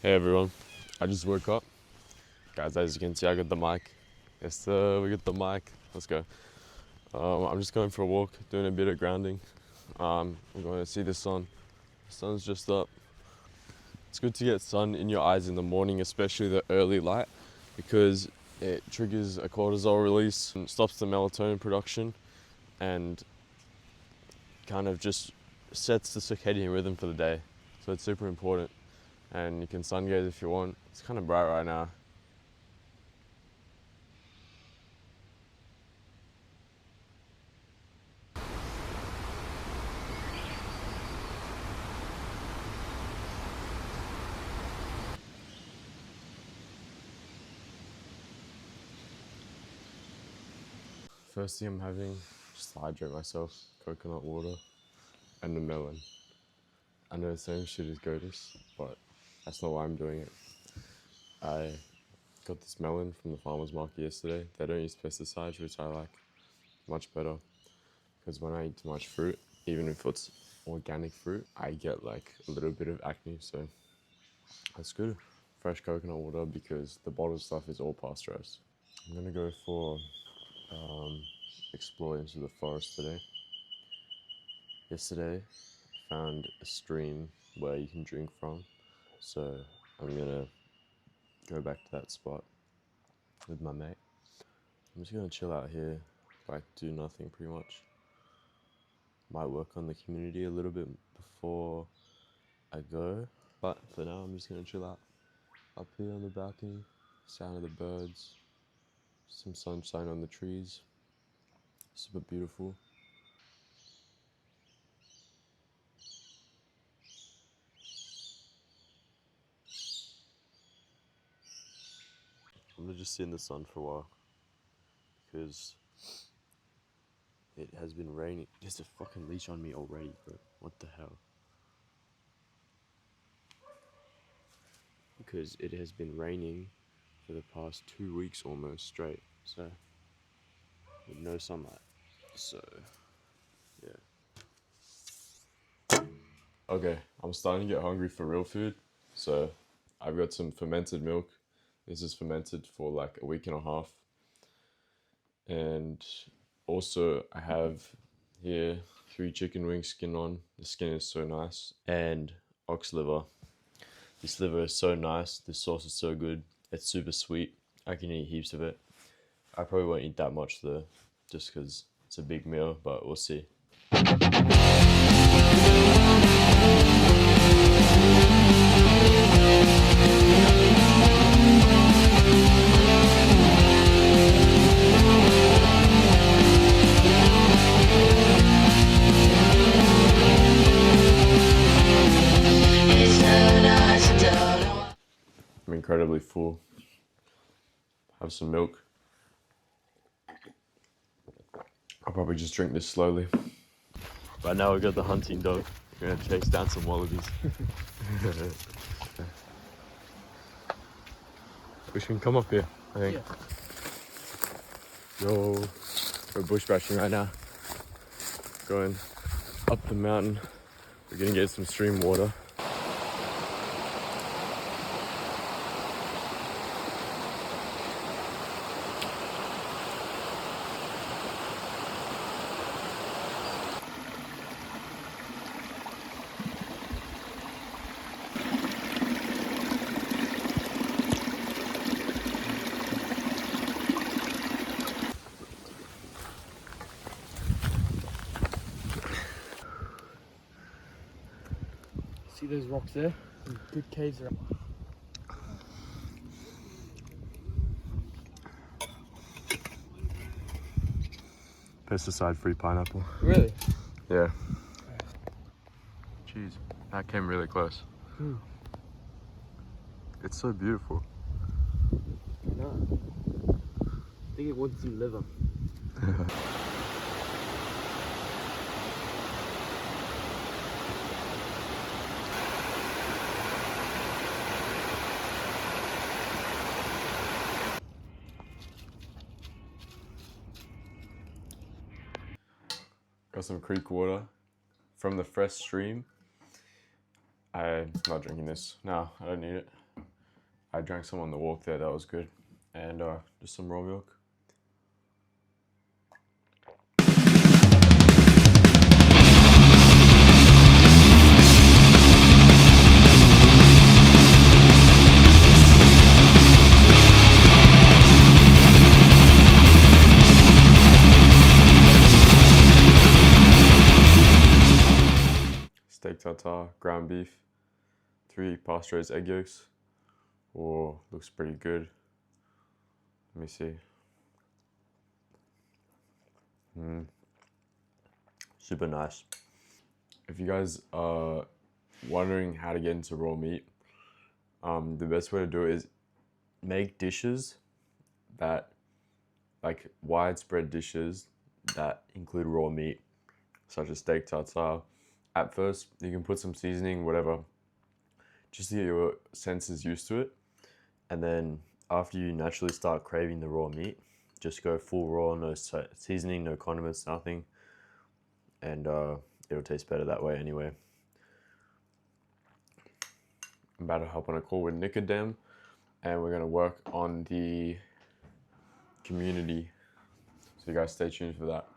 Hey everyone, I just woke up. Guys, as you can see, I got the mic. Yes, sir, we got the mic. Let's go. I'm just going for a walk, doing a bit of grounding. I'm going to see the sun. The sun's just up. It's good to get sun in your eyes in the morning, especially the early light, because it triggers a cortisol release and stops the melatonin production and kind of just sets the circadian rhythm for the day. So it's super important. And you can sun gaze if you want. It's kind of bright right now. First thing I'm having, just to hydrate myself, coconut water and a melon. I know the same shit as Goatus, but that's not why I'm doing it. I got this melon from the farmer's market yesterday. They don't use pesticides, which I like much better. Because when I eat too much fruit, even if it's organic fruit, I get like a little bit of acne, so that's good. Fresh coconut water because the bottled stuff is all pasteurized. I'm gonna go for explore into the forest today. Yesterday, I found a stream where you can drink from, so I'm gonna go back to that spot with my mate. I'm just gonna chill out here, like do nothing pretty much. Might work on the community a little bit before I go, but for now I'm just gonna chill out up here on the balcony, sound of the birds, some sunshine on the trees, super beautiful. I'm gonna just sit in the sun for a while because it has been raining. There's a fucking leash on me already, bro. What the hell? Because it has been raining for the past 2 weeks almost straight. So, with no sunlight. So, yeah. Okay, I'm starting to get hungry for real food. So, I've got some fermented milk. This is fermented for like a week and a half. And also, I have here 3 chicken wings skin on. The skin is so nice. And ox liver. This liver is so nice. This sauce is so good. It's super sweet. I can eat heaps of it. I probably won't eat that much though, just because it's a big meal, but we'll see. I'm incredibly full. Have some milk. I'll probably just drink this slowly. Right now we got the hunting dog. We're gonna chase down some wallabies. We can come up here, I think. Yeah. Yo, we're bush bashing right now. Going up the mountain. We're gonna get some stream water. See those rocks there? There's good caves around. Pesticide-free pineapple. Really? Yeah. Jeez, that came really close. It's so beautiful. No. I think it wants some liver. Got some creek water from the fresh stream. I'm not drinking this. No, I don't need it. I drank some on the walk there, that was good. And just some raw milk. Steak tartare, ground beef, 3 pasteurized egg yolks. Oh, looks pretty good. Let me see. Super nice. If you guys are wondering how to get into raw meat, the best way to do it is make dishes that, like widespread dishes that include raw meat, such as steak tartare. At first, you can put some seasoning, whatever, just to get your senses used to it. And then after you naturally start craving the raw meat, just go full raw, no seasoning, no condiments, nothing. And it'll taste better that way anyway. I'm about to hop on a call with Nicodem, and we're gonna work on the community. So you guys stay tuned for that.